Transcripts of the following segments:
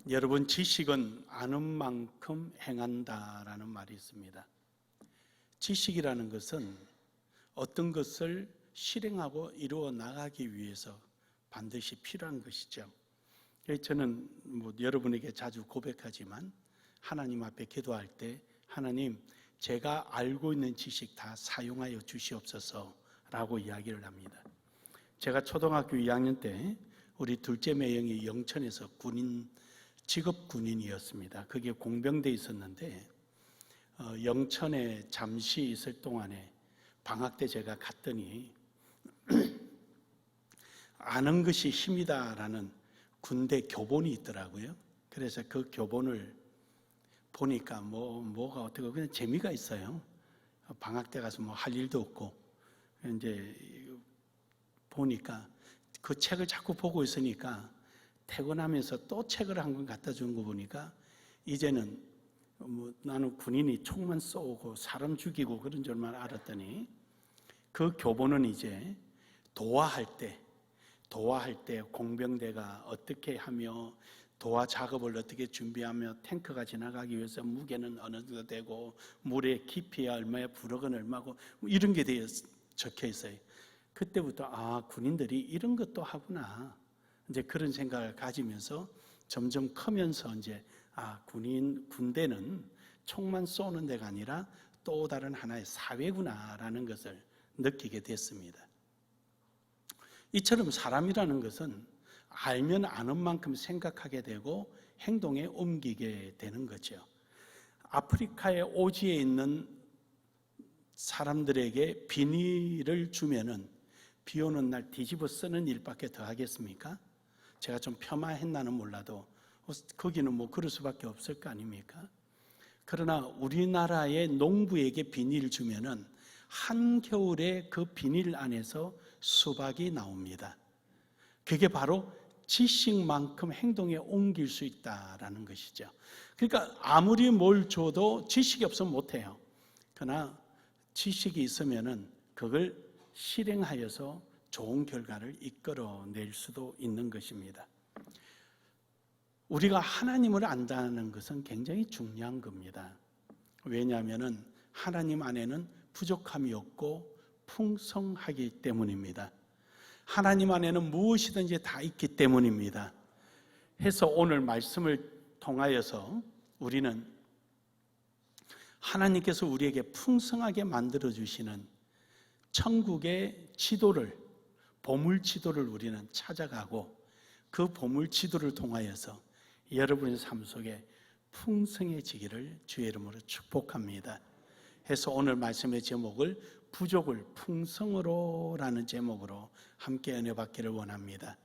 여러분, 지식은 아는 만큼 행한다라는 말이 있습니다. 지식이라는 것은 어떤 것을 실행하고 이루어 나가기 위해서 반드시 필요한 것이죠. 저는 여러분에게 자주 고백하지만 하나님 앞에 기도할 때 하나님, 제가 알고 있는 지식 다 사용하여 주시옵소서라고 이야기를 합니다. 제가 초등학교 2학년 때 우리 둘째 매형이 영천에서 직업 군인이었습니다. 그게 공병대에 있었는데 영천에 잠시 있을 동안에 방학 때 제가 갔더니 아는 것이 힘이다라는 군대 교본이 있더라고요. 그래서 그 교본을 보니까 뭐가 어떻게 그냥 재미가 있어요. 방학 때 가서 할 일도 없고 이제 보니까 그 책을 자꾸 보고 있으니까 퇴근하면서 또 책을 한 권 갖다 준 거 보니까 이제는 나는 군인이 총만 쏘고 사람 죽이고 그런 줄만 알았더니 그 교본은 이제 도하할 때 공병대가 어떻게 하며 도하 작업을 어떻게 준비하며 탱크가 지나가기 위해서 무게는 어느 정도 되고 물의 깊이야 얼마야 부력은 얼마고 이런 게 적혀 있어요. 그때부터 군인들이 이런 것도 하구나. 이제 그런 생각을 가지면서 점점 크면서 이제 군대는 총만 쏘는 데가 아니라 또 다른 하나의 사회구나라는 것을 느끼게 됐습니다. 이처럼 사람이라는 것은 알면 아는 만큼 생각하게 되고 행동에 옮기게 되는 거죠. 아프리카의 오지에 있는 사람들에게 비닐을 주면은 비 오는 날 뒤집어 쓰는 일밖에 더 하겠습니까? 제가 좀 폄하했나는 몰라도 거기는 그럴 수밖에 없을 거 아닙니까? 그러나 우리나라의 농부에게 비닐을 주면은 한겨울에 그 비닐 안에서 수박이 나옵니다. 그게 바로 지식만큼 행동에 옮길 수 있다라는 것이죠. 그러니까 아무리 뭘 줘도 지식이 없으면 못해요. 그러나 지식이 있으면은 그걸 실행하여서 좋은 결과를 이끌어낼 수도 있는 것입니다. 우리가 하나님을 안다는 것은 굉장히 중요한 겁니다. 왜냐하면 하나님 안에는 부족함이 없고 풍성하기 때문입니다. 하나님 안에는 무엇이든지 다 있기 때문입니다. 해서 오늘 말씀을 통하여서 우리는 하나님께서 우리에게 풍성하게 만들어주시는 천국의 지도를, 보물지도를 우리는 찾아가고 그 보물지도를 통하여서 여러분의 삶 속에 풍성해지기를 주의 이름으로 축복합니다. 해서 오늘 말씀의 제목을 부족을 풍성으로 라는 제목으로 함께 은혜 받기를 원합니다.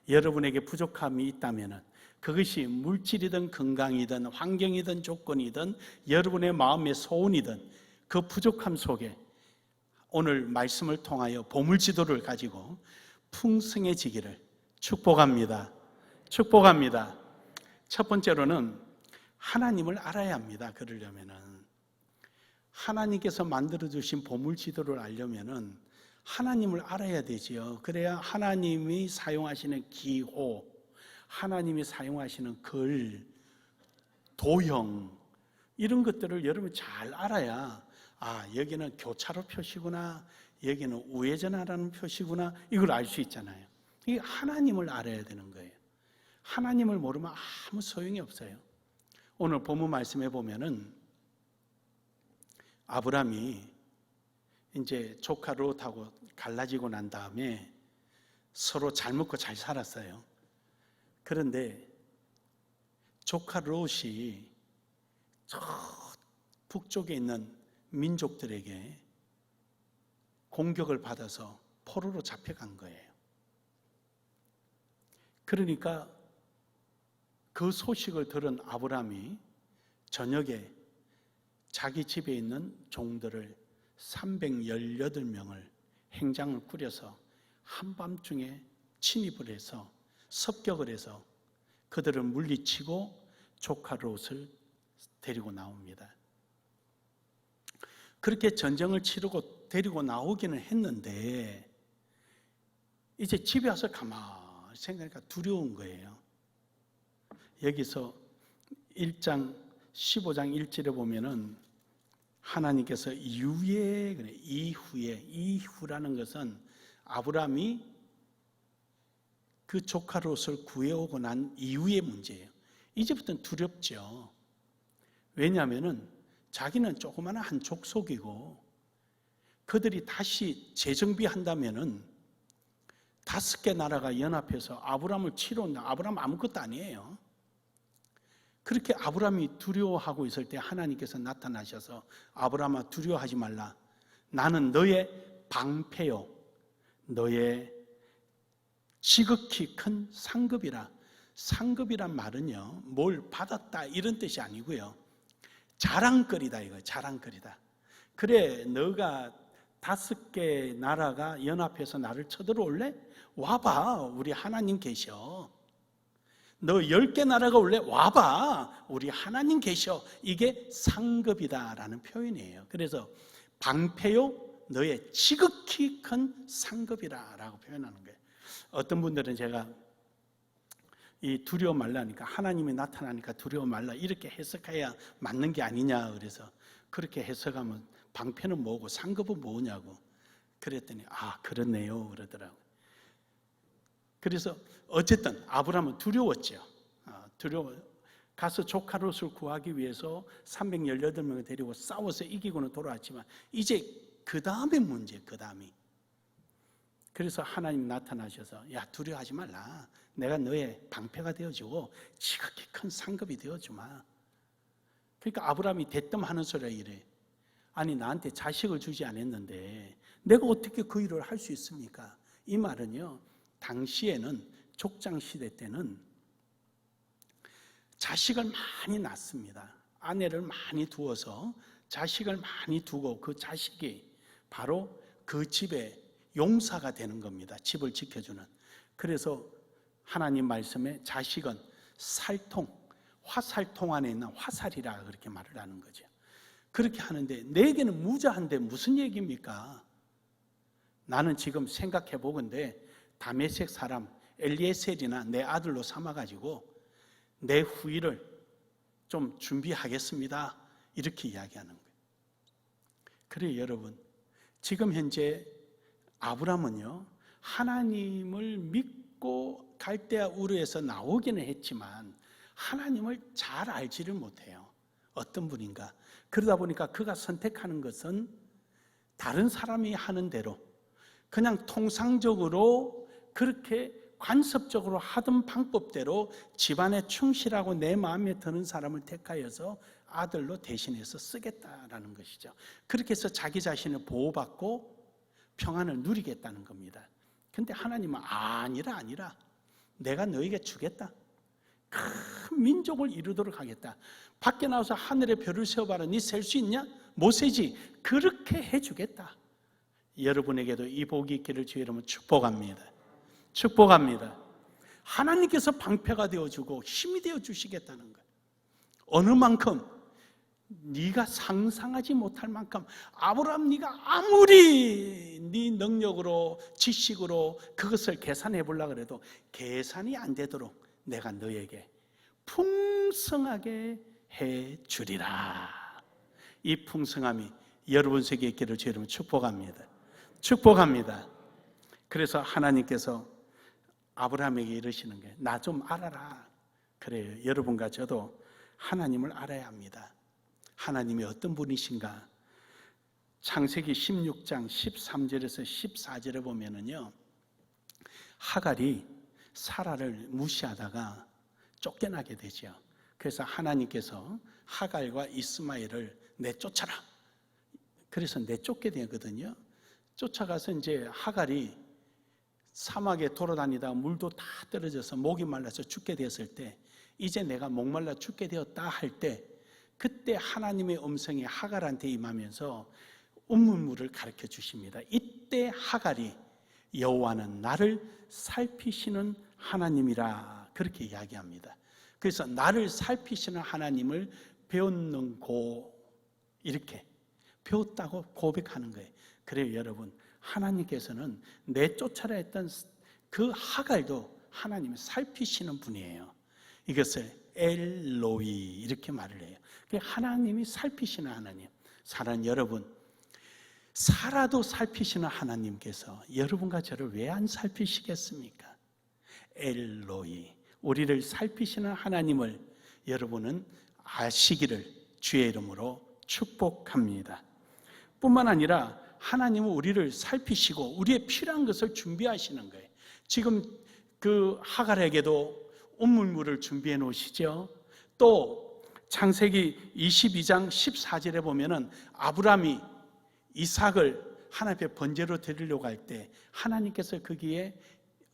여러분에게 부족함이 있다면 그것이 물질이든 건강이든 환경이든 조건이든 여러분의 마음의 소원이든 그 부족함 속에 오늘 말씀을 통하여 보물지도를 가지고 풍성해지기를 축복합니다. 축복합니다. 첫 번째로는 하나님을 알아야 합니다. 그러려면은 하나님께서 만들어주신 보물지도를 알려면은 하나님을 알아야 되지요. 그래야 하나님이 사용하시는 기호, 하나님이 사용하시는 글, 도형 이런 것들을 여러분 잘 알아야 여기는 교차로 표시구나, 여기는 우회전하라는 표시구나 이걸 알 수 있잖아요. 이게 하나님을 알아야 되는 거예요. 하나님을 모르면 아무 소용이 없어요. 오늘 본문 말씀해 보면은 아브라함이 이제 조카 롯하고 갈라지고 난 다음에 서로 잘 먹고 잘 살았어요. 그런데 조카 롯이 저 북쪽에 있는 민족들에게 공격을 받아서 포로로 잡혀간 거예요. 그러니까 그 소식을 들은 아브라함이 저녁에 자기 집에 있는 종들을 318명을 행장을 꾸려서 한밤중에 침입을 해서 습격을 해서 그들을 물리치고 조카 롯을 데리고 나옵니다. 그렇게 전쟁을 치르고 데리고 나오기는 했는데 이제 집에 와서 가만히 생각하니까 두려운 거예요. 여기서 1장 15장 1절에 보면은 하나님께서 이후라는 것은 아브라함이 그 조카 롯을 구해오고 난 이후의 문제예요. 이제부터는 두렵죠. 왜냐하면은 자기는 조그마한 한 족속이고 그들이 다시 재정비한다면은 5개 나라가 연합해서 아브라함을 치러 온다. 아브라함 아무것도 아니에요. 그렇게 아브라함이 두려워하고 있을 때 하나님께서 나타나셔서 아브라함아 두려워하지 말라. 나는 너의 방패요. 너의 지극히 큰 상급이라. 상급이란 말은요, 뭘 받았다 이런 뜻이 아니고요. 자랑거리다 이거, 자랑거리다. 그래, 너가 5개 나라가 연합해서 나를 쳐들어올래? 와봐, 우리 하나님 계셔. 너 10개 나라가 올래? 와봐, 우리 하나님 계셔. 이게 상급이다라는 표현이에요. 그래서 방패요, 너의 지극히 큰 상급이라라고 표현하는 거예요. 어떤 분들은 제가 이 두려워 말라니까, 하나님이 나타나니까 두려워 말라 이렇게 해석해야 맞는 게 아니냐, 그래서 그렇게 해석하면 방패는 뭐고 상급은 뭐냐고 그랬더니 그렇네요 그러더라고요. 그래서 어쨌든 아브라함은 두려웠죠. 가서 조카 롯을 구하기 위해서 318명을 데리고 싸워서 이기고는 돌아왔지만 이제 그 다음에 문제, 그 다음이. 그래서 하나님 나타나셔서 야, 두려워하지 말라. 내가 너의 방패가 되어주고 지극히 큰 상급이 되어주마. 그러니까 아브라함이 대뜸하는 소리가 이래. 아니, 나한테 자식을 주지 않았는데 내가 어떻게 그 일을 할 수 있습니까? 이 말은요, 당시에는 족장시대 때는 자식을 많이 낳습니다. 아내를 많이 두어서 자식을 많이 두고 그 자식이 바로 그 집의 용사가 되는 겁니다. 집을 지켜주는. 그래서 하나님 말씀에 자식은 살통, 화살통 안에 있는 화살이라 그렇게 말을 하는 거죠. 그렇게 하는데 내게는 무자한데 무슨 얘기입니까? 나는 지금 생각해 보건대 다메섹 사람 엘리에셀이나 내 아들로 삼아가지고 내 후위를 좀 준비하겠습니다. 이렇게 이야기하는 거예요. 그래요, 여러분. 지금 현재 아브라함은요, 하나님을 믿고 갈대아 우르에서 나오기는 했지만 하나님을 잘 알지를 못해요. 어떤 분인가. 그러다 보니까 그가 선택하는 것은 다른 사람이 하는 대로 그냥 통상적으로 그렇게 관습적으로 하던 방법대로 집안에 충실하고 내 마음에 드는 사람을 택하여서 아들로 대신해서 쓰겠다라는 것이죠. 그렇게 해서 자기 자신을 보호받고 평안을 누리겠다는 겁니다. 근데 하나님은 아니라 내가 너에게 주겠다. 큰 민족을 이루도록 하겠다. 밖에 나와서 하늘의 별을 세어봐라. 네 셀 수 있냐? 못 세지. 그렇게 해주겠다. 여러분에게도 이 복이 있기를 주의 이름으로 축복합니다. 축복합니다. 하나님께서 방패가 되어주고 힘이 되어주시겠다는 거예요. 어느 만큼? 네가 상상하지 못할 만큼. 아브라함, 네가 아무리 네 능력으로 지식으로 그것을 계산해 보려고 해도 계산이 안 되도록 내가 너에게 풍성하게 해주리라. 이 풍성함이 여러분 속에 있기를 주의 이름으로 축복합니다. 축복합니다. 그래서 하나님께서 아브라함에게 이르시는 게 나 좀 알아라. 그래요. 여러분과 저도 하나님을 알아야 합니다. 하나님이 어떤 분이신가? 창세기 16장 13절에서 14절에 보면은요, 하갈이 사라를 무시하다가 쫓겨나게 되죠. 그래서 하나님께서 하갈과 이스마엘을 내쫓아라. 그래서 내쫓게 되거든요. 쫓아가서 이제 하갈이 사막에 돌아다니다 물도 다 떨어져서 목이 말라서 죽게 되었을 때, 이제 내가 목말라 죽게 되었다 할 때, 그때 하나님의 음성이 하갈한테 임하면서 우물물을 가르쳐 주십니다. 이때 하갈이 여호와는 나를 살피시는 하나님이라 그렇게 이야기합니다. 그래서 나를 살피시는 하나님을 배웠는고 이렇게 배웠다고 고백하는 거예요. 그래요, 여러분. 하나님께서는 내쫓아라 했던 그 하갈도 하나님이 살피시는 분이에요. 이것을 엘로이 이렇게 말을 해요. 하나님이 살피시는 하나님. 사랑하는 여러분, 살아도 살피시는 하나님께서 여러분과 저를 왜 안 살피시겠습니까? 엘로이, 우리를 살피시는 하나님을 여러분은 아시기를 주의 이름으로 축복합니다. 뿐만 아니라 하나님은 우리를 살피시고 우리의 필요한 것을 준비하시는 거예요. 지금 그 하갈에게도 우물물을 준비해 놓으시죠. 또 창세기 22장 14절에 보면은 아브라함이 이삭을 하나님 앞에 번제로 드리려고 할 때 하나님께서 거기에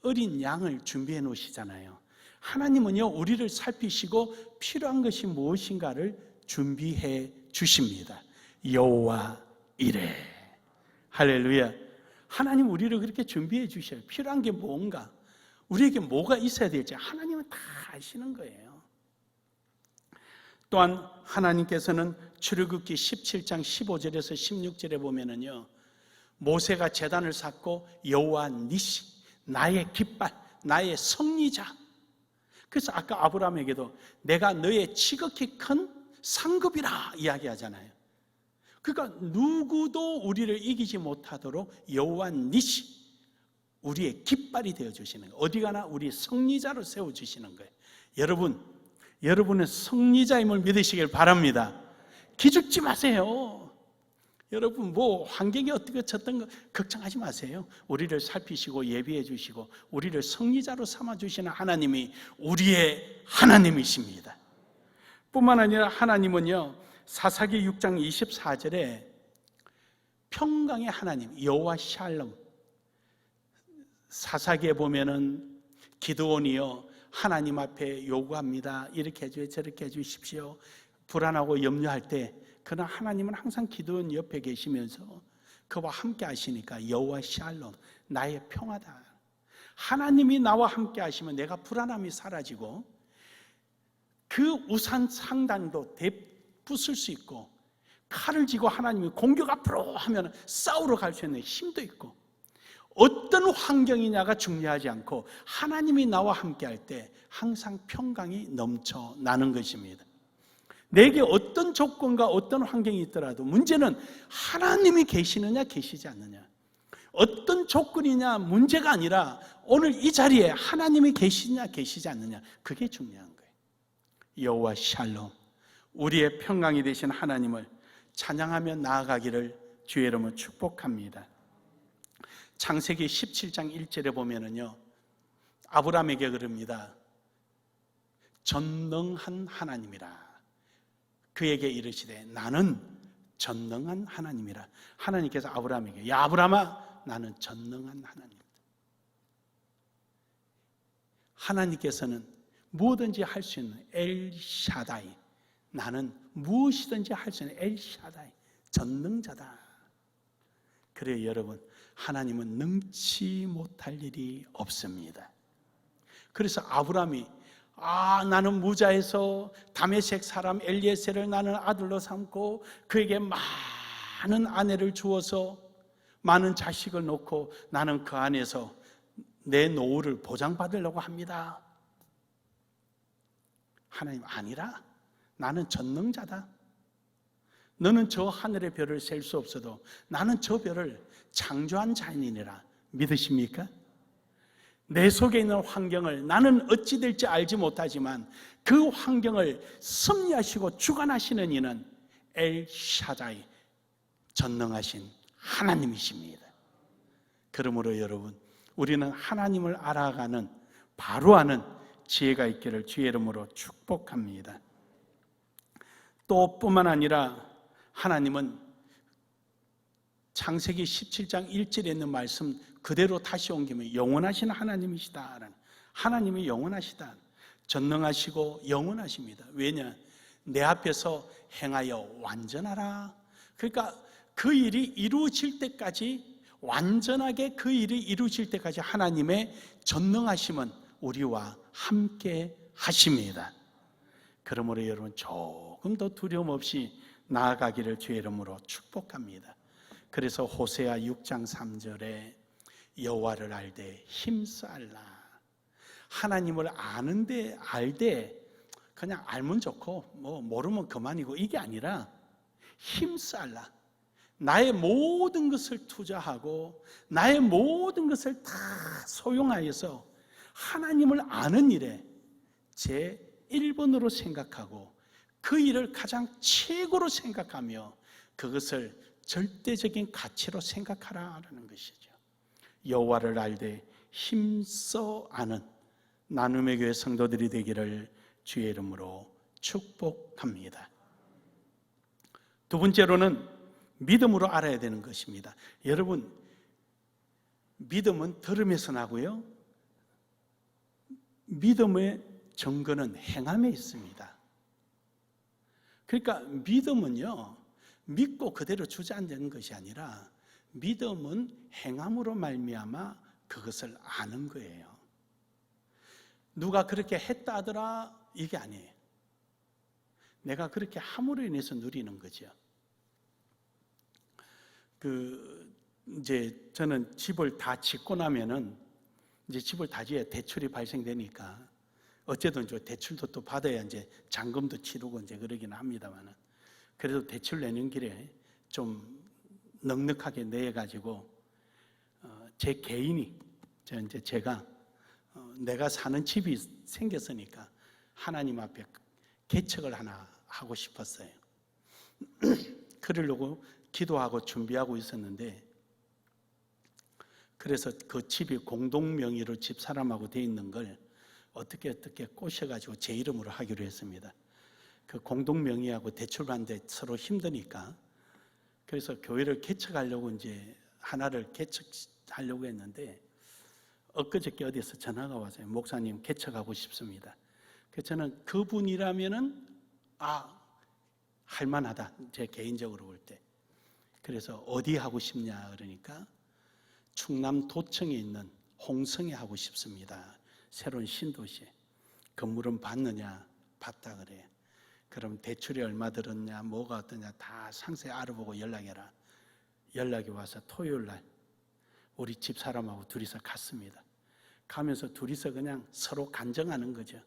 어린 양을 준비해 놓으시잖아요. 하나님은요, 우리를 살피시고 필요한 것이 무엇인가를 준비해 주십니다. 여호와 이레. 할렐루야. 하나님 우리를 그렇게 준비해 주셔요. 필요한 게 뭔가, 우리에게 뭐가 있어야 될지 하나님은 다 아시는 거예요. 또한 하나님께서는 출애굽기 17장 15절에서 16절에 보면은요, 모세가 제단을 쌓고 여호와 니시, 나의 깃발, 나의 성리자. 그래서 아까 아브라함에게도 내가 너의 지극히 큰 상급이라 이야기하잖아요. 그러니까 누구도 우리를 이기지 못하도록 여호와 니시, 우리의 깃발이 되어주시는 거예요. 어디 가나 우리 성리자로 세워주시는 거예요. 여러분은 성리자임을 믿으시길 바랍니다. 기죽지 마세요. 여러분 뭐 환경이 어떻게 쳤던 거 걱정하지 마세요. 우리를 살피시고 예비해 주시고 우리를 성리자로 삼아주시는 하나님이 우리의 하나님이십니다. 뿐만 아니라 하나님은요, 사사기 6장 24절에 평강의 하나님 여호와 샬롬, 사사기에 보면은 기드온이요 하나님 앞에 요구합니다. 이렇게 해주세요, 저렇게 해주십시오. 불안하고 염려할 때 그러나 하나님은 항상 기드온 옆에 계시면서 그와 함께 하시니까 여호와 샬롬, 나의 평화다. 하나님이 나와 함께 하시면 내가 불안함이 사라지고 그 우산 상단도 부술 수 있고 칼을 쥐고 하나님이 공격 앞으로 하면 싸우러 갈 수 있는 힘도 있고 어떤 환경이냐가 중요하지 않고 하나님이 나와 함께 할 때 항상 평강이 넘쳐나는 것입니다. 내게 어떤 조건과 어떤 환경이 있더라도 문제는 하나님이 계시느냐 계시지 않느냐, 어떤 조건이냐 문제가 아니라 오늘 이 자리에 하나님이 계시느냐 계시지 않느냐, 그게 중요한 거예요. 여호와 샬롬, 우리의 평강이 되신 하나님을 찬양하며 나아가기를 주의 이름으로 축복합니다. 창세기 17장 1절에 보면은요, 아브라함에게 그럽니다. 전능한 하나님이라. 그에게 이르시되 나는 전능한 하나님이라. 하나님께서 아브라함에게, 야 아브라함아, 나는 전능한 하나님이다. 하나님께서는 뭐든지 할 수 있는 엘샤다이, 나는 무엇이든지 할 수 있는 엘샤다이, 전능자다. 그래요 여러분, 하나님은 능치 못할 일이 없습니다. 그래서 아브라함이 나는 무자에서 다메섹 사람 엘리에셀을 나는 아들로 삼고 그에게 많은 아내를 주어서 많은 자식을 놓고 나는 그 안에서 내 노후를 보장받으려고 합니다. 하나님 아니라, 나는 전능자다. 너는 저 하늘의 별을 셀 수 없어도 나는 저 별을 창조한 자인이라. 믿으십니까? 내 속에 있는 환경을 나는 어찌 될지 알지 못하지만 그 환경을 섭리하시고 주관하시는 이는 엘샤다이, 전능하신 하나님이십니다. 그러므로 여러분, 우리는 하나님을 알아가는, 바로 아는 지혜가 있기를 주의 이름으로 축복합니다. 또 뿐만 아니라 하나님은 창세기 17장 1절에 있는 말씀 그대로 다시 옮기면 영원하신 하나님이시다. 하나님이 영원하시다. 전능하시고 영원하십니다. 왜냐? 내 앞에서 행하여 완전하라. 그러니까 그 일이 이루어질 때까지, 완전하게 그 일이 이루어질 때까지 하나님의 전능하심은 우리와 함께 하십니다. 그러므로 여러분 조금 더 두려움 없이 나아가기를 주의 이름으로 축복합니다. 그래서 호세아 6장 3절에 여호와를 알되 힘쓰알라. 하나님을 아는데 알되 그냥 알면 좋고 뭐 모르면 그만이고 이게 아니라 힘쓰라. 나의 모든 것을 투자하고 나의 모든 것을 다 소용하여서 하나님을 아는 일에 제 1번으로 생각하고 그 일을 가장 최고로 생각하며 그것을 절대적인 가치로 생각하라는 것이죠. 여호와를 알되 힘써 아는 나눔의 교회 성도들이 되기를 주의 이름으로 축복합니다. 두 번째로는 믿음으로 알아야 되는 것입니다. 여러분, 믿음은 들음에서 나고요, 믿음의 증거는 행함에 있습니다. 그러니까 믿음은요, 믿고 그대로 주저앉는 것이 아니라 믿음은 행함으로 말미암아 그것을 아는 거예요. 누가 그렇게 했다 하더라 이게 아니에요. 내가 그렇게 함으로 인해서 누리는 거죠. 이제 저는 집을 다 짓고 나면은 이제 집을 다 지어야 대출이 발생되니까 어쨌든 저 대출도 또 받아야 이제 잔금도 치르고 이제 그러긴 합니다만은 그래도 대출 내는 길에 좀 넉넉하게 내가지고 제 개인이 제가 내가 사는 집이 생겼으니까 하나님 앞에 개척을 하나 하고 싶었어요. 그러려고 기도하고 준비하고 있었는데 그래서 그 집이 공동명의로 집사람하고 돼 있는 걸 어떻게 꼬셔가지고 제 이름으로 하기로 했습니다. 그 공동명의하고 대출받는데 서로 힘드니까 그래서 교회를 개척하려고 이제 하나를 개척하려고 했는데 엊그저께 어디서 전화가 왔어요. 목사님 개척하고 싶습니다. 그래서 저는 그분이라면은 할만하다. 제 개인적으로 볼 때. 그래서 어디 하고 싶냐 그러니까 충남 도청에 있는 홍성에 하고 싶습니다. 새로운 신도시에. 건물은 받느냐? 받다 그래요. 그럼 대출이 얼마 들었냐? 뭐가 어떠냐? 다 상세히 알아보고 연락해라. 연락이 와서 토요일 날 우리 집사람하고 둘이서 갔습니다. 가면서 둘이서 그냥 서로 간증하는 거죠.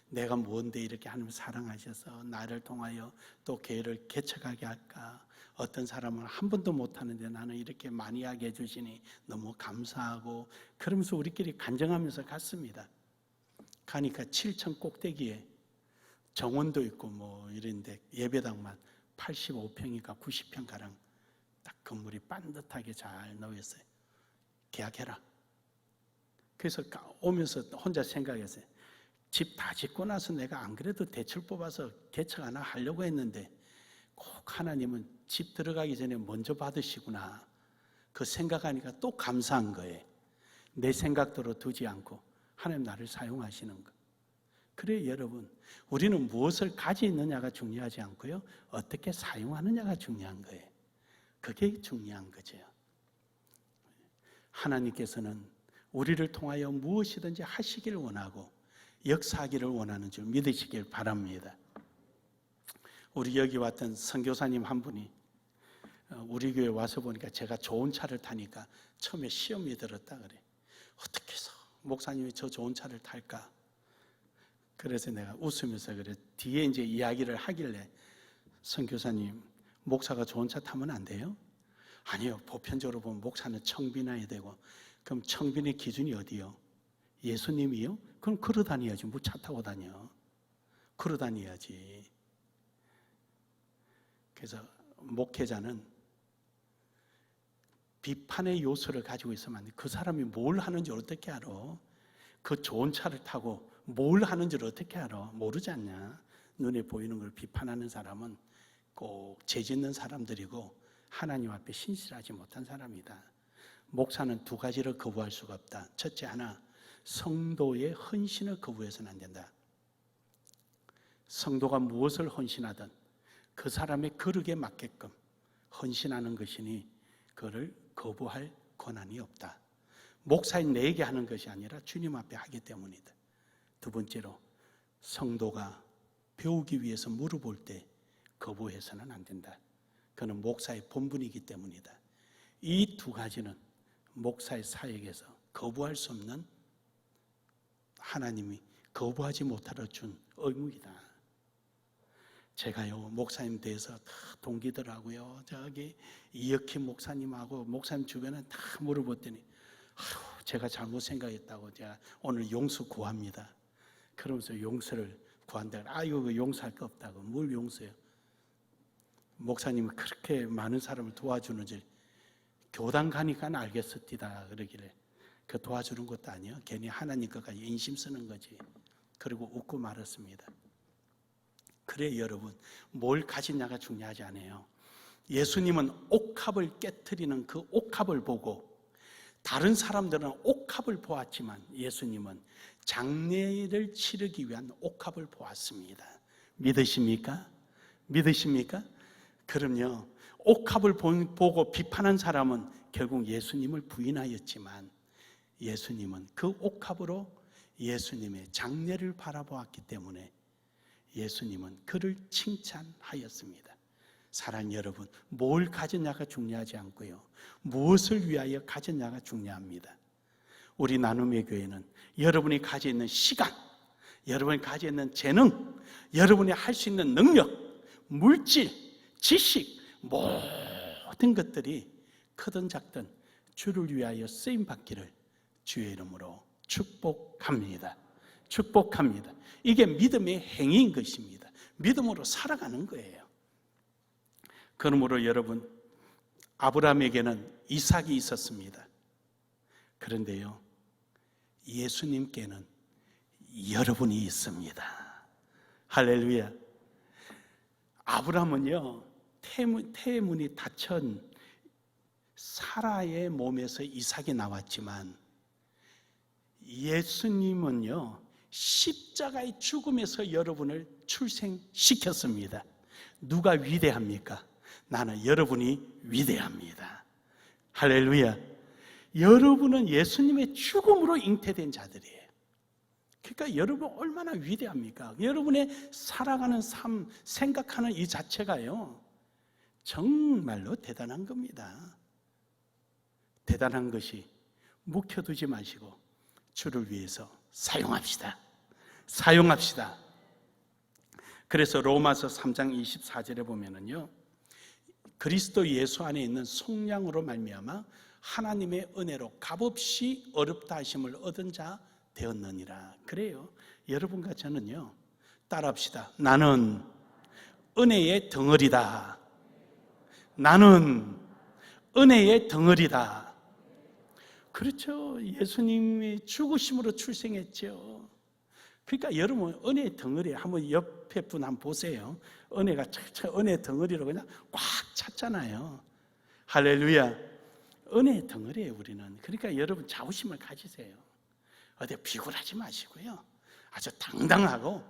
내가 뭔데 이렇게 하나님 사랑하셔서 나를 통하여 또 교회를 개척하게 할까? 어떤 사람은 한 번도 못하는데 나는 이렇게 많이 하게 해주시니 너무 감사하고 그러면서 우리끼리 간증하면서 갔습니다. 가니까 7층 꼭대기에 정원도 있고 뭐 이런데 예배당만 85평인가 90평 가량 딱 건물이 반듯하게 잘 놓였어요. 계약해라. 그래서 오면서 혼자 생각했어요. 집 다 짓고 나서 내가 안 그래도 대출 뽑아서 개척 하나 하려고 했는데 꼭 하나님은 집 들어가기 전에 먼저 받으시구나. 그 생각하니까 또 감사한 거예요. 내 생각대로 두지 않고 하나님 나를 사용하시는 거. 그래요, 여러분. 우리는 무엇을 가지고 있느냐가 중요하지 않고요. 어떻게 사용하느냐가 중요한 거예요. 그게 중요한 거죠. 하나님께서는 우리를 통하여 무엇이든지 하시기를 원하고 역사하기를 원하는 줄 믿으시길 바랍니다. 우리 여기 왔던 선교사님 한 분이 우리 교회 와서 보니까 제가 좋은 차를 타니까 처음에 시험이 들었다 그래. 어떻게 해서 목사님이 저 좋은 차를 탈까? 그래서 내가 웃으면서 그래. 뒤에 이제 이야기를 하길래 선교사님 목사가 좋은 차 타면 안 돼요? 아니요. 보편적으로 보면 목사는 청빈해야 되고 그럼 청빈의 기준이 어디요? 예수님이요? 그럼 걸어 다녀야지. 뭐 차 타고 다녀. 걸어 다녀야지. 그래서 목회자는 비판의 요소를 가지고 있으면 안 돼. 그 사람이 뭘 하는지 어떻게 알아? 그 좋은 차를 타고 뭘 하는지를 어떻게 알아? 모르지 않냐? 눈에 보이는 걸 비판하는 사람은 꼭 죄짓는 사람들이고 하나님 앞에 신실하지 못한 사람이다. 목사는 두 가지를 거부할 수가 없다. 첫째 하나, 성도의 헌신을 거부해서는 안 된다. 성도가 무엇을 헌신하든 그 사람의 거룩에 맞게끔 헌신하는 것이니 그를 거부할 권한이 없다. 목사인 내게 하는 것이 아니라 주님 앞에 하기 때문이다. 두 번째로 성도가 배우기 위해서 물어볼 때 거부해서는 안 된다. 그는 목사의 본분이기 때문이다. 이 두 가지는 목사의 사역에서 거부할 수 없는 하나님이 거부하지 못하러 준 의무이다. 제가요, 목사님 돼서 다 동기들하고요, 저기 이혁희 목사님하고 목사님 주변에 다 물어봤더니, 제가 잘못 생각했다고 제가 오늘 용서 구합니다. 그러면서 용서를 구한다. 이거 용서할 거 없다고. 뭘 용서해요? 목사님이 그렇게 많은 사람을 도와주는지 교단 가니까 알겠었디다 그러길래, 그 도와주는 것도 아니에요. 괜히 하나님 것까지 인심 쓰는 거지. 그리고 웃고 말았습니다. 그래 여러분, 뭘 가지냐가 중요하지 않아요. 예수님은 옥합을 깨트리는 그 옥합을 보고, 다른 사람들은 옥합을 보았지만 예수님은 장례를 치르기 위한 옥합을 보았습니다. 믿으십니까? 믿으십니까? 그럼요, 옥합을 보고 비판한 사람은 결국 예수님을 부인하였지만, 예수님은 그 옥합으로 예수님의 장례를 바라보았기 때문에 예수님은 그를 칭찬하였습니다. 사랑하는 여러분, 뭘 가졌냐가 중요하지 않고요, 무엇을 위하여 가졌냐가 중요합니다. 우리 나눔의 교회는 여러분이 가지고 있는 시간, 여러분이 가지고 있는 재능, 여러분이 할 수 있는 능력, 물질, 지식, 모든 것들이 크든 작든 주를 위하여 쓰임받기를 주의 이름으로 축복합니다. 축복합니다. 이게 믿음의 행위인 것입니다. 믿음으로 살아가는 거예요. 그러므로 여러분, 아브라함에게는 이삭이 있었습니다. 그런데요, 예수님께는 여러분이 있습니다. 할렐루야. 아브라함은요, 태문이 닫힌 사라의 몸에서 이삭이 나왔지만, 예수님은요, 십자가의 죽음에서 여러분을 출생시켰습니다. 누가 위대합니까? 나는 여러분이 위대합니다. 할렐루야. 여러분은 예수님의 죽음으로 잉태된 자들이에요. 그러니까 여러분 얼마나 위대합니까? 여러분의 살아가는 삶, 생각하는 이 자체가요, 정말로 대단한 겁니다. 대단한 것이 묵혀두지 마시고 주를 위해서 사용합시다. 사용합시다. 그래서 로마서 3장 24절에 보면은요, 그리스도 예수 안에 있는 속량으로 말미암아 하나님의 은혜로 값없이 어렵다 하심을 얻은 자 되었느니라. 그래요. 여러분과 저는요, 따라합시다. 나는 은혜의 덩어리다. 나는 은혜의 덩어리다. 그렇죠. 예수님이 죽으심으로 출생했죠. 그러니까 여러분, 은혜의 덩어리 한번 옆에 분 한번 보세요. 은혜가 은혜의 덩어리로 그냥 꽉 찼잖아요. 할렐루야. 은혜의 덩어리예요, 우리는. 그러니까 여러분, 자부심을 가지세요. 어디 비굴하지 마시고요, 아주 당당하고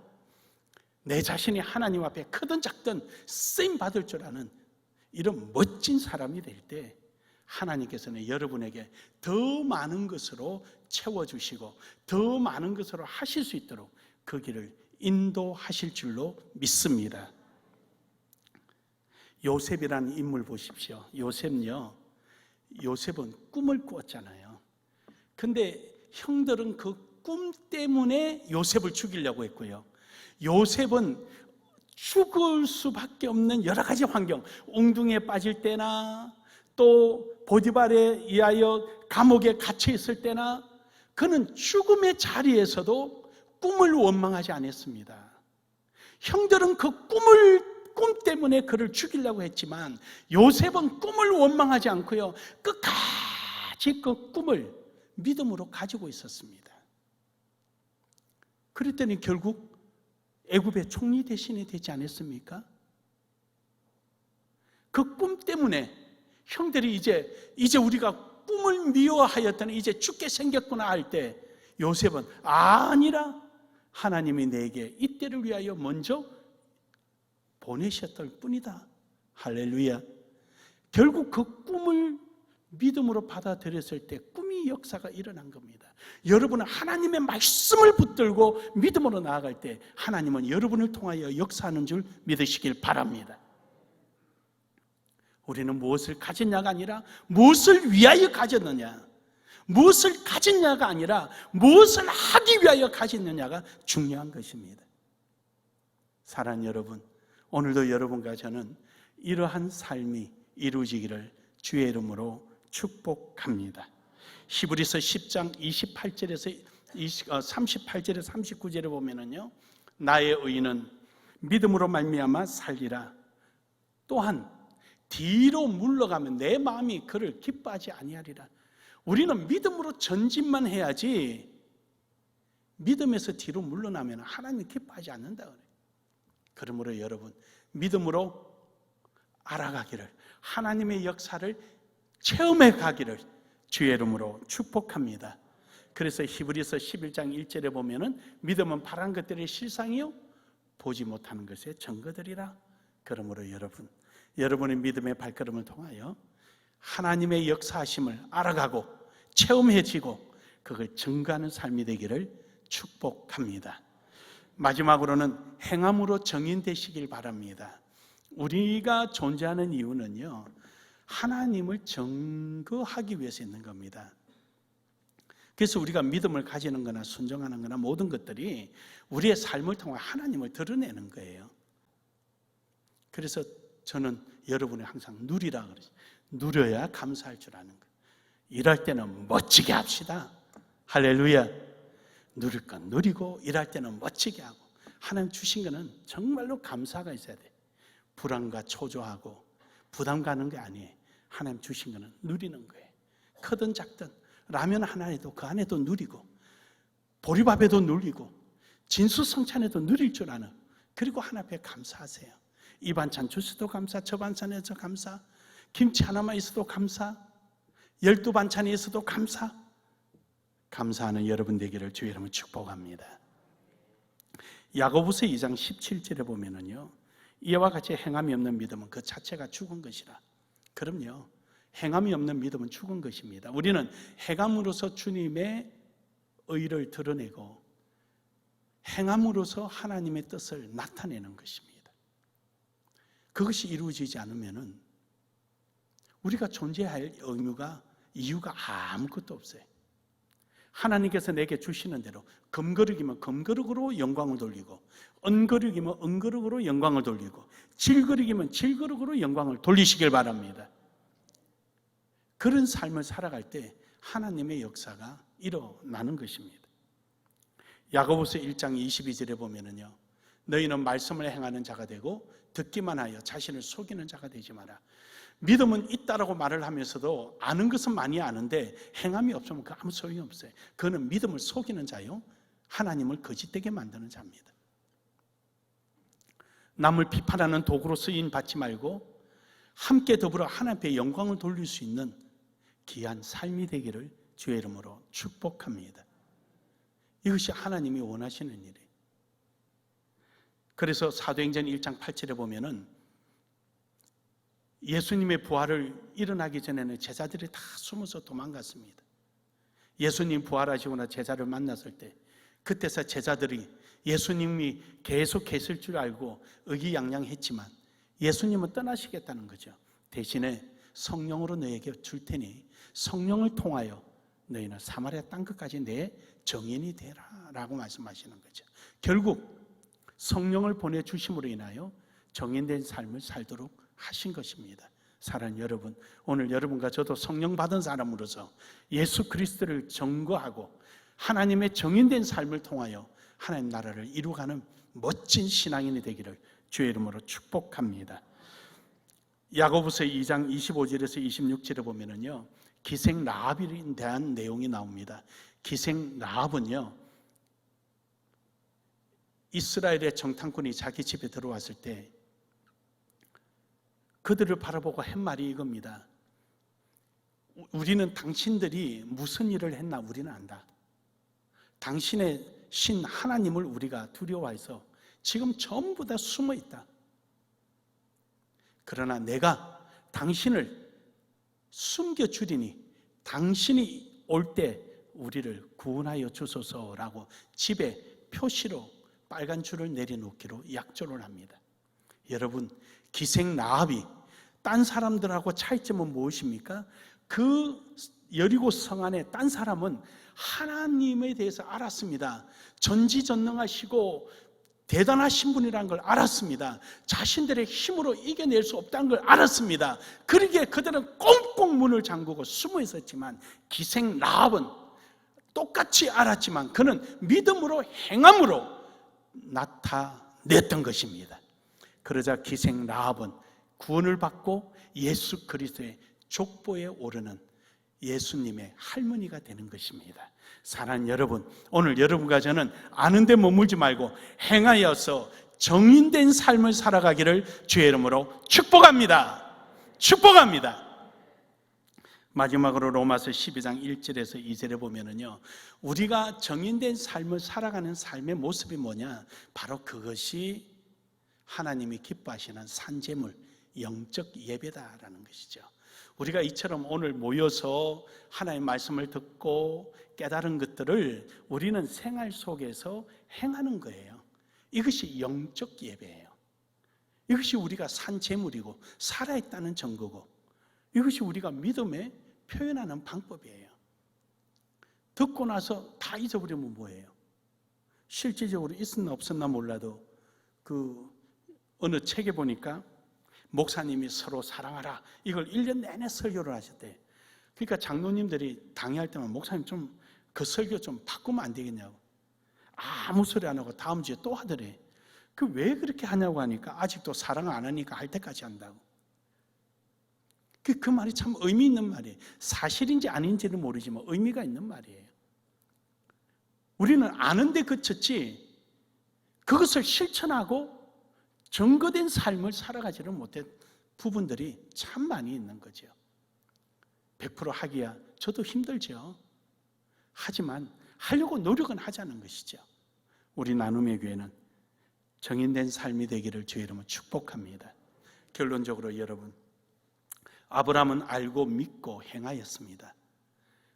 내 자신이 하나님 앞에 크든 작든 쓰임 받을 줄 아는 이런 멋진 사람이 될 때, 하나님께서는 여러분에게 더 많은 것으로 채워주시고 더 많은 것으로 하실 수 있도록 그 길을 인도하실 줄로 믿습니다. 요셉이라는 인물 보십시오. 요셉은 꿈을 꾸었잖아요. 근데 형들은 그 꿈 때문에 요셉을 죽이려고 했고요, 요셉은 죽을 수밖에 없는 여러 가지 환경, 웅둥이에 빠질 때나 또 보디발에 의하여 감옥에 갇혀 있을 때나, 그는 죽음의 자리에서도 꿈을 원망하지 않았습니다. 형들은 그 꿈 때문에 그를 죽이려고 했지만, 요셉은 꿈을 원망하지 않고요, 끝까지 그 꿈을 믿음으로 가지고 있었습니다. 그랬더니 결국 애굽의 총리 대신이 되지 않았습니까? 그 꿈 때문에 형들이 이제 우리가 꿈을 미워하였더니 이제 죽게 생겼구나 할 때, 요셉은 아니라 하나님이 내게 이때를 위하여 먼저 보내셨을 뿐이다. 할렐루야. 결국 그 꿈을 믿음으로 받아들였을 때 꿈이 역사가 일어난 겁니다. 여러분은 하나님의 말씀을 붙들고 믿음으로 나아갈 때 하나님은 여러분을 통하여 역사하는 줄 믿으시길 바랍니다. 우리는 무엇을 가졌냐가 아니라 무엇을 위하여 가졌느냐, 무엇을 가졌냐가 아니라 무엇을 하기 위하여 가졌느냐가 중요한 것입니다. 사랑하는 여러분, 오늘도 여러분과 저는 이러한 삶이 이루어지기를 주의 이름으로 축복합니다. 히브리서 10장 28절에서 38절에서 39절에 보면은요, 나의 의인은 믿음으로 말미암아 살리라. 또한 뒤로 물러가면 내 마음이 그를 기뻐하지 아니하리라. 우리는 믿음으로 전진만 해야지 믿음에서 뒤로 물러나면 하나님 기뻐하지 않는다 그래요. 그러므로 여러분, 믿음으로 알아가기를, 하나님의 역사를 체험해 가기를 주의 이름으로 축복합니다. 그래서 히브리서 11장 1절에 보면은 믿음은 바란 것들의 실상이요 보지 못하는 것의 증거들이라. 그러므로 여러분의 믿음의 발걸음을 통하여 하나님의 역사하심을 알아가고 체험해지고 그걸 증거하는 삶이 되기를 축복합니다. 마지막으로는 행함으로 정인되시길 바랍니다. 우리가 존재하는 이유는요, 하나님을 증거하기 위해서 있는 겁니다. 그래서 우리가 믿음을 가지는 거나 순종하는 거나 모든 것들이 우리의 삶을 통해 하나님을 드러내는 거예요. 그래서 저는 여러분이 항상 누리라 그러죠. 누려야 감사할 줄 아는 거예요. 일할 때는 멋지게 합시다. 할렐루야. 누릴 건 누리고 일할 때는 멋지게 하고 하나님 주신 거는 정말로 감사가 있어야 돼. 불안과 초조하고 부담 가는 게 아니에요. 하나님 주신 거는 누리는 거예요. 크든 작든 라면 하나에도 그 안에도 누리고 보리밥에도 누리고 진수성찬에도 누릴 줄 아는, 그리고 하나님 앞에 감사하세요. 이 반찬 주셔도 감사, 저 반찬에서 감사, 김치 하나만 있어도 감사, 12반찬이 있어도 감사. 감사하는 여러분 되기를 주의 이름으로 축복합니다. 야고보서 2장 17절에 보면은요, 이와 같이 행함이 없는 믿음은 그 자체가 죽은 것이라. 그럼요, 행함이 없는 믿음은 죽은 것입니다. 우리는 행함으로서 주님의 의를 드러내고 행함으로서 하나님의 뜻을 나타내는 것입니다. 그것이 이루어지지 않으면은 우리가 존재할 이유가 아무것도 없어요. 하나님께서 내게 주시는 대로 금거룩이면 금거룩으로 영광을 돌리고, 은거룩이면 은거룩으로 영광을 돌리고, 질거룩이면 질거룩으로 영광을 돌리시길 바랍니다. 그런 삶을 살아갈 때 하나님의 역사가 일어나는 것입니다. 야고보서 1장 22절에 보면은요, 너희는 말씀을 행하는 자가 되고 듣기만 하여 자신을 속이는 자가 되지 마라. 믿음은 있다라고 말을 하면서도 아는 것은 많이 아는데 행함이 없으면 그 아무 소용이 없어요. 그거는 믿음을 속이는 자요, 하나님을 거짓되게 만드는 자입니다. 남을 비판하는 도구로 쓰임 받지 말고 함께 더불어 하나님 앞에 영광을 돌릴 수 있는 귀한 삶이 되기를 주의 이름으로 축복합니다. 이것이 하나님이 원하시는 일이에요. 그래서 사도행전 1장 8절에 보면은 예수님의 부활을 일어나기 전에는 제자들이 다 숨어서 도망갔습니다. 예수님 부활하시거나 제자를 만났을 때 그때서 제자들이 예수님이 계속 계실 줄 알고 의기양양했지만 예수님은 떠나시겠다는 거죠. 대신에 성령으로 너에게 줄 테니 성령을 통하여 너희는 사마리아 땅끝까지 내 정인이 되라 라고 말씀하시는 거죠. 결국 성령을 보내주심으로 인하여 정인된 삶을 살도록 하신 것입니다. 사랑하는 여러분, 오늘 여러분과 저도 성령 받은 사람으로서 예수 그리스도를 증거하고 하나님의 정인된 삶을 통하여 하나님 나라를 이루어가는 멋진 신앙인이 되기를 주의 이름으로 축복합니다. 야고보서 2장 25절에서 26절에 보면은요, 기생 라합에 대한 내용이 나옵니다. 기생 라합은요, 이스라엘의 정탐꾼이 자기 집에 들어왔을 때 그들을 바라보고 한 말이 이겁니다. 우리는 당신들이 무슨 일을 했나 우리는 안다. 당신의 신 하나님을 우리가 두려워해서 지금 전부 다 숨어 있다. 그러나 내가 당신을 숨겨주리니 당신이 올 때 우리를 구원하여 주소서라고 집에 표시로 빨간 줄을 내려놓기로 약조를 합니다. 여러분, 기생 라합이 딴 사람들하고 차이점은 무엇입니까? 그 여리고 성 안에 딴 사람은 하나님에 대해서 알았습니다. 전지전능하시고 대단하신 분이라는 걸 알았습니다. 자신들의 힘으로 이겨낼 수 없다는 걸 알았습니다. 그러기에 그들은 꽁꽁 문을 잠그고 숨어 있었지만 기생 라합은 똑같이 알았지만 그는 믿음으로 행함으로 나타냈던 것입니다. 그러자 기생 라합은 구원을 받고 예수 그리스도의 족보에 오르는 예수님의 할머니가 되는 것입니다. 사랑하는 여러분, 오늘 여러분과 저는 아는 데 머물지 말고 행하여서 정인된 삶을 살아가기를 주의 이름으로 축복합니다. 축복합니다. 마지막으로 로마서 12장 1절에서 2절에 보면은요, 우리가 정인된 삶을 살아가는 삶의 모습이 뭐냐? 바로 그것이 하나님이 기뻐하시는 산제물, 영적 예배다라는 것이죠. 우리가 이처럼 오늘 모여서 하나님의 말씀을 듣고 깨달은 것들을 우리는 생활 속에서 행하는 거예요. 이것이 영적 예배예요. 이것이 우리가 산 제물이고 살아있다는 증거고 이것이 우리가 믿음에 표현하는 방법이에요. 듣고 나서 다 잊어버리면 뭐예요? 실질적으로 있었나 없었나 몰라도 그 어느 책에 보니까 목사님이 서로 사랑하라 이걸 1년 내내 설교를 하셨대. 그러니까 장로님들이 당회할 때만 목사님 좀 그 설교 좀 바꾸면 안 되겠냐고. 아무 소리 안 하고 다음 주에 또 하더래. 그 왜 그렇게 하냐고 하니까 아직도 사랑을 안 하니까 할 때까지 한다고. 그 말이 참 의미 있는 말이에요. 사실인지 아닌지는 모르지만 의미가 있는 말이에요. 우리는 아는데 그쳤지 그것을 실천하고 증거된 삶을 살아가지를 못한 부분들이 참 많이 있는 거죠. 100% 하기야 저도 힘들죠. 하지만 하려고 노력은 하자는 것이죠. 우리 나눔의 교회는 정인된 삶이 되기를 주의 이름으로 축복합니다. 결론적으로 여러분, 아브라함은 알고 믿고 행하였습니다.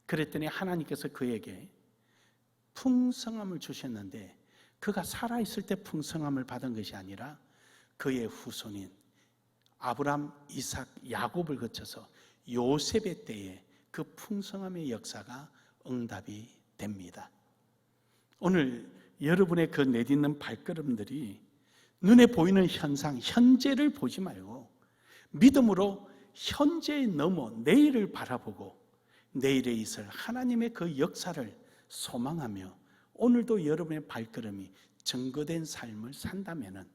그랬더니 하나님께서 그에게 풍성함을 주셨는데 그가 살아있을 때 풍성함을 받은 것이 아니라 그의 후손인 아브라함, 이삭, 야곱을 거쳐서 요셉의 때에 그 풍성함의 역사가 응답이 됩니다. 오늘 여러분의 그 내딛는 발걸음들이 눈에 보이는 현상, 현재를 보지 말고 믿음으로 현재에 넘어 내일을 바라보고 내일에 있을 하나님의 그 역사를 소망하며 오늘도 여러분의 발걸음이 증거된 삶을 산다면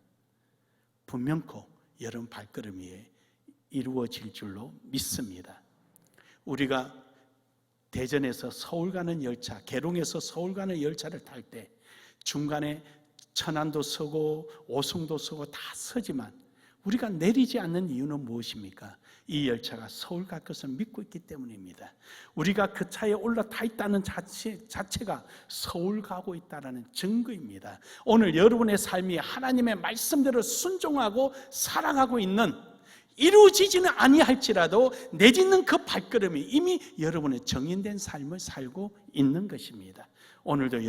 분명코 여러분 발걸음 위에 이루어질 줄로 믿습니다. 우리가 대전에서 서울 가는 열차, 계룡에서 서울 가는 열차를 탈 때 중간에 천안도 서고 오송도 서고 다 서지만 우리가 내리지 않는 이유는 무엇입니까? 이 열차가 서울 갈 것을 믿고 있기 때문입니다. 우리가 그 차에 올라타 있다는 자체가 서울 가고 있다는 증거입니다. 오늘 여러분의 삶이 하나님의 말씀대로 순종하고 살아가고 있는 이루어지지는 아니할지라도 내딛는 그 발걸음이 이미 여러분의 정인된 삶을 살고 있는 것입니다. 오늘도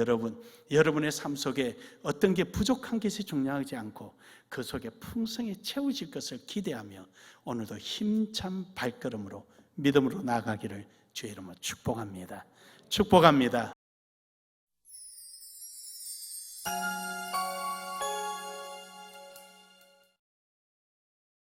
여러분의 삶 속에 어떤 게 부족한 것이 중요하지 않고 그 속에 풍성히 채워질 것을 기대하며 오늘도 힘찬 발걸음으로 믿음으로 나아가기를 주의 이름으로 축복합니다. 축복합니다.